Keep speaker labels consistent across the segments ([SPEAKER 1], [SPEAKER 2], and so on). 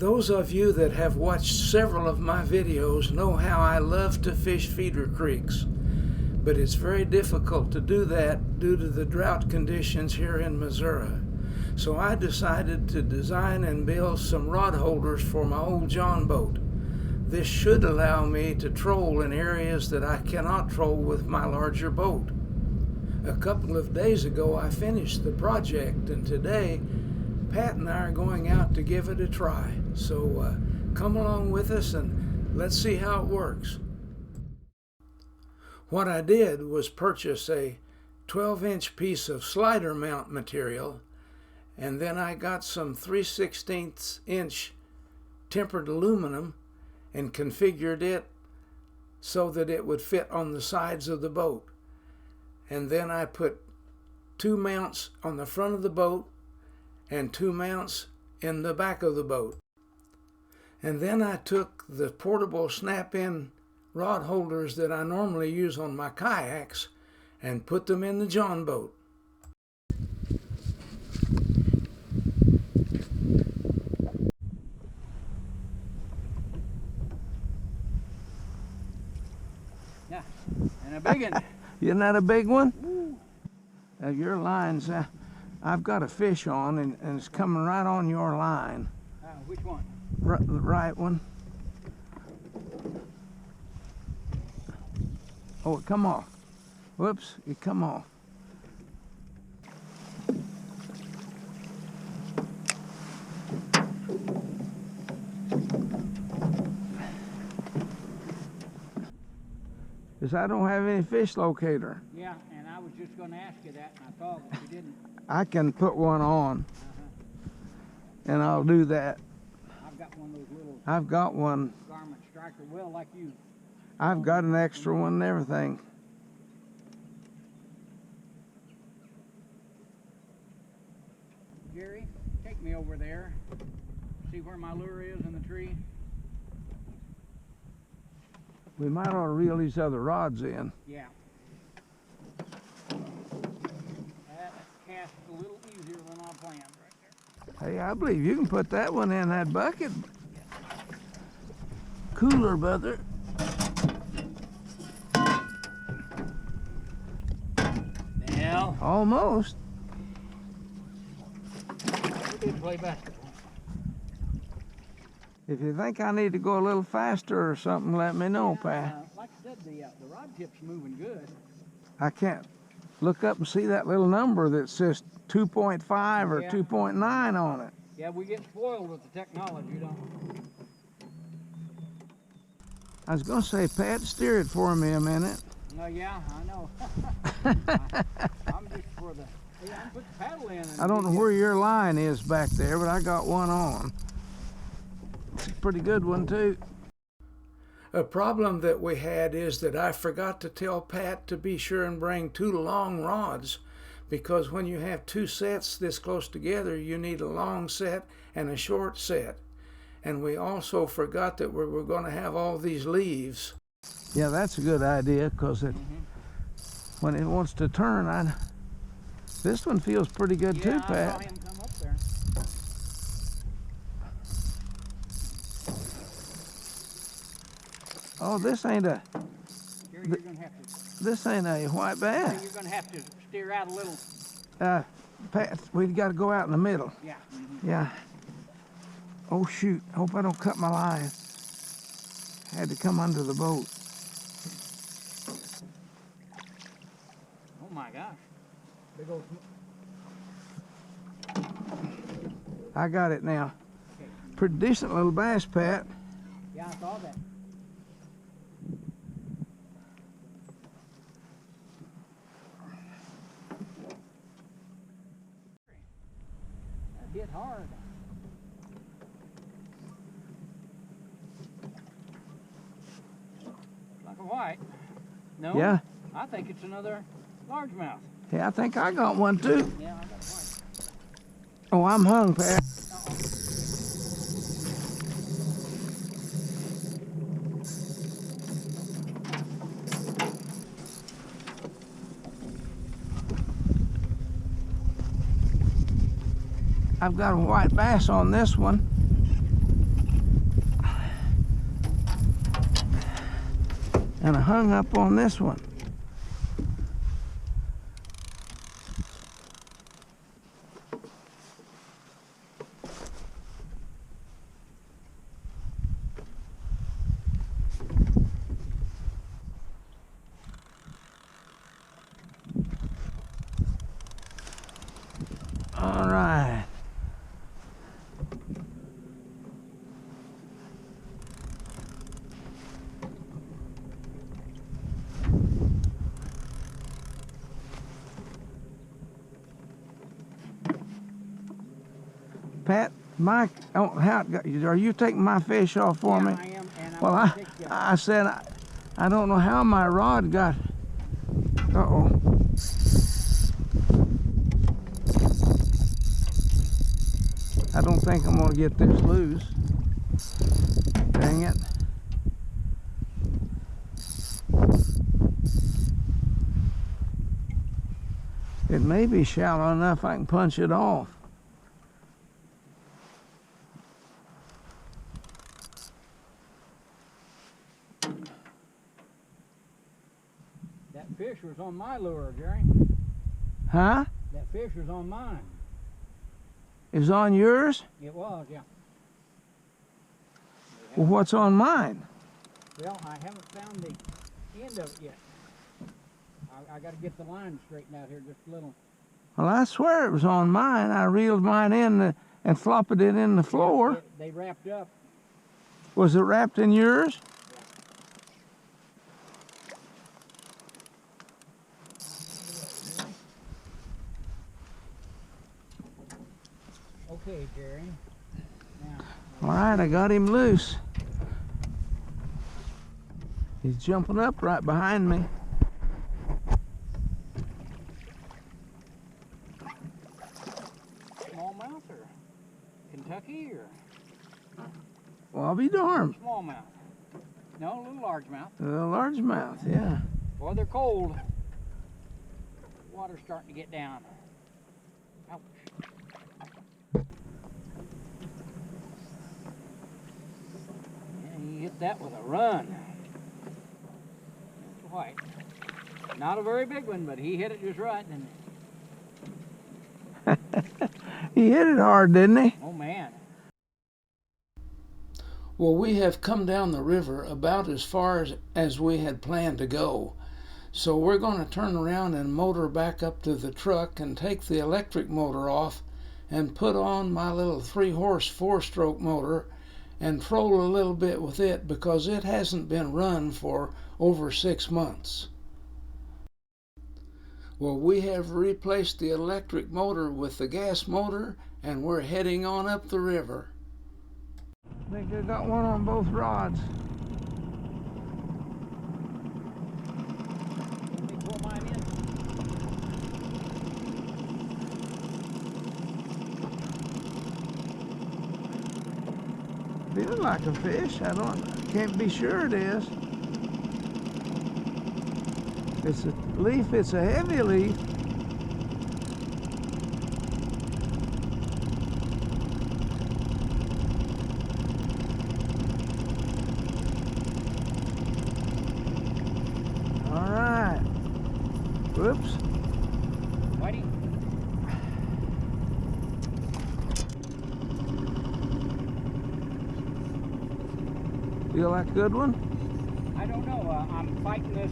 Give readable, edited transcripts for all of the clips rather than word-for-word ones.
[SPEAKER 1] Those of you that have watched several of my videos know how I love to fish feeder creeks, but it's very difficult to do that due to the drought conditions here in Missouri. So I decided to design and build some rod holders for my old John boat. This should allow me to troll in areas that I cannot troll with my larger boat. A couple of days ago I finished the project, and today Pat and I are going out to give it a try. So come along with us and let's see how it works. What I did was purchase a 12-inch piece of slider mount material, and then I got some 3/16 inch tempered aluminum and configured it so that it would fit on the sides of the boat. And then I put 2 mounts on the front of the boat and 2 mounts in the back of the boat. And then I took the portable snap-in rod holders that I normally use on my kayaks and put them in the John boat.
[SPEAKER 2] Yeah, and a big one.
[SPEAKER 1] Isn't that a big one? Your lines, I've got a fish on and it's coming right on your line.
[SPEAKER 2] Which one?
[SPEAKER 1] The right one. Oh, it come off. Whoops, it come off. Because I don't have any fish locator.
[SPEAKER 2] Yeah, and I was just going to ask you that, and I thought but you didn't.
[SPEAKER 1] I can put one on, and I'll do that.
[SPEAKER 2] I've got one of those little.
[SPEAKER 1] I've got one.
[SPEAKER 2] Garment striker, well, like you.
[SPEAKER 1] I've got an extra one and everything.
[SPEAKER 2] Jerry, take me over there. See where my lure is in the tree.
[SPEAKER 1] We might ought to reel these other rods in.
[SPEAKER 2] Yeah. That casts a little easier than I planned right there.
[SPEAKER 1] Hey, I believe you can put that one in that bucket. Cooler, brother.
[SPEAKER 2] Well.
[SPEAKER 1] Almost.
[SPEAKER 2] We did play basketball.
[SPEAKER 1] If you think I need to go a little faster or something, let me know, Pat.
[SPEAKER 2] Like I said, the rod tip's moving good.
[SPEAKER 1] I can't look up and see that little number that says 2.5 or 2.9 on it.
[SPEAKER 2] Yeah, we get spoiled with the technology, don't we?
[SPEAKER 1] I was going to say, Pat, steer it for me a minute.
[SPEAKER 2] Yeah, I know. I'm just for the... Yeah, I put the paddle in.
[SPEAKER 1] I don't know where your line is back there, but I got one on. It's a pretty good one, too. A problem that we had is that I forgot to tell Pat to be sure and bring 2 long rods, because when you have 2 sets this close together, you need a long set and a short set. And we also forgot that we were going to have all these leaves. Yeah, that's a good idea, because when it wants to turn, this one feels pretty good too, Pat.
[SPEAKER 2] I saw him come up there.
[SPEAKER 1] Oh, this ain't a...
[SPEAKER 2] Jerry, you're gonna have to...
[SPEAKER 1] This ain't a white bass.
[SPEAKER 2] You're going to have to steer out a little.
[SPEAKER 1] Pat, we've got to go out in the middle.
[SPEAKER 2] Yeah.
[SPEAKER 1] Yeah. Oh, shoot. Hope I don't cut my line. Had to come under the boat.
[SPEAKER 2] Oh, my gosh. Big old...
[SPEAKER 1] I got it now. Pretty decent little bass, Pat.
[SPEAKER 2] Yeah, I saw that. That hit hard. Like a white. No?
[SPEAKER 1] Yeah.
[SPEAKER 2] I think it's another largemouth.
[SPEAKER 1] Yeah, I think I got one too.
[SPEAKER 2] Yeah, I got a white.
[SPEAKER 1] Oh, I'm hung, Pat. I've got a white bass on this one. and I hung up on this one. All right. Pat, Mike, oh, are you taking my fish off for me?
[SPEAKER 2] I am, and I'm
[SPEAKER 1] Well,
[SPEAKER 2] gonna take you.
[SPEAKER 1] I said, I don't know how my rod got. Uh-oh. I don't think I'm gonna get this loose. Dang it. It may be shallow enough I can punch it off.
[SPEAKER 2] That fish was on my lure, Jerry.
[SPEAKER 1] Huh?
[SPEAKER 2] That fish was on mine.
[SPEAKER 1] Is on yours?
[SPEAKER 2] It was, yeah.
[SPEAKER 1] Well, what's on mine?
[SPEAKER 2] Well, I haven't found the end of it yet. I got to get the line straightened out here just a little.
[SPEAKER 1] Well, I swear it was on mine. I reeled mine in and flopped it in the floor.
[SPEAKER 2] They wrapped up.
[SPEAKER 1] Was it wrapped in yours?
[SPEAKER 2] Okay, Jerry. Now,
[SPEAKER 1] All right, I got him loose. He's jumping up right behind me.
[SPEAKER 2] smallmouth or Kentucky or
[SPEAKER 1] Well, I'll be darned.
[SPEAKER 2] smallmouth? No, a little largemouth.
[SPEAKER 1] Largemouth, yeah.
[SPEAKER 2] Boy, they're cold. Water's starting to get down. Ouch. And he hit that with a run. That's white. Not a very big one, but he hit it just right. And
[SPEAKER 1] He hit it hard, didn't he?
[SPEAKER 2] oh man.
[SPEAKER 1] Well, we have come down the river about as far as we had planned to go. So we're going to turn around and motor back up to the truck and take the electric motor off and put on my little 3-horse 4-stroke motor and troll a little bit with it because it hasn't been run for over 6 months. Well, we have replaced the electric motor with the gas motor and we're heading on up the river. I think I got one on both rods.
[SPEAKER 2] Let me pull mine in.
[SPEAKER 1] Feels like a fish. Can't be sure it is. It's a leaf, it's a heavy leaf. All right. Whoops.
[SPEAKER 2] Whitey.
[SPEAKER 1] Feel like a good one?
[SPEAKER 2] I don't know. I'm fighting this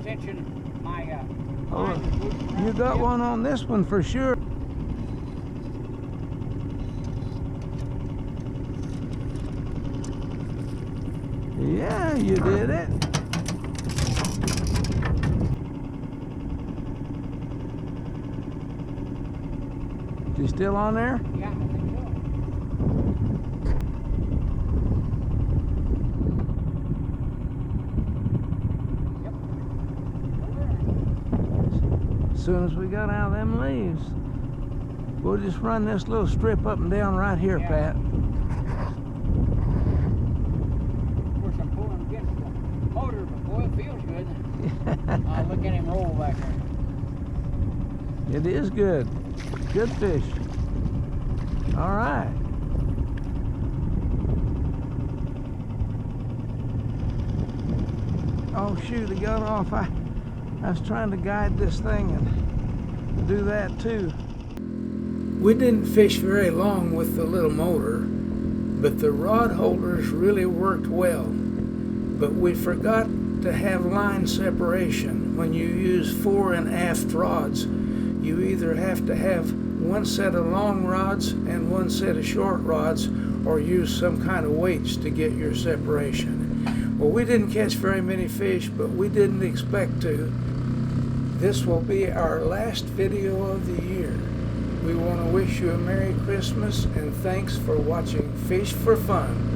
[SPEAKER 2] tension. My
[SPEAKER 1] Oh,
[SPEAKER 2] line is loose around
[SPEAKER 1] you
[SPEAKER 2] the
[SPEAKER 1] got
[SPEAKER 2] tip.
[SPEAKER 1] one on this one for sure. Yeah, you did it. You still on there?
[SPEAKER 2] Yeah, I think so. Yep.
[SPEAKER 1] As soon as we got out of them leaves, we'll just run this little strip up and down right here,
[SPEAKER 2] Yeah.
[SPEAKER 1] Pat.
[SPEAKER 2] Of course, I'm pulling against the motor, but boy, it feels good. Look at him roll back there.
[SPEAKER 1] It is good. Good fish. All right. Oh shoot, it got off. I was trying to guide this thing and do that too. We didn't fish very long with the little motor, but the rod holders really worked well. But we forgot to have line separation. When you use fore and aft rods, you either have to have one set of long rods and one set of short rods, or use some kind of weights to get your separation. Well, we didn't catch very many fish, but we didn't expect to. This will be our last video of the year. We want to wish you a Merry Christmas and thanks for watching Fish for Fun.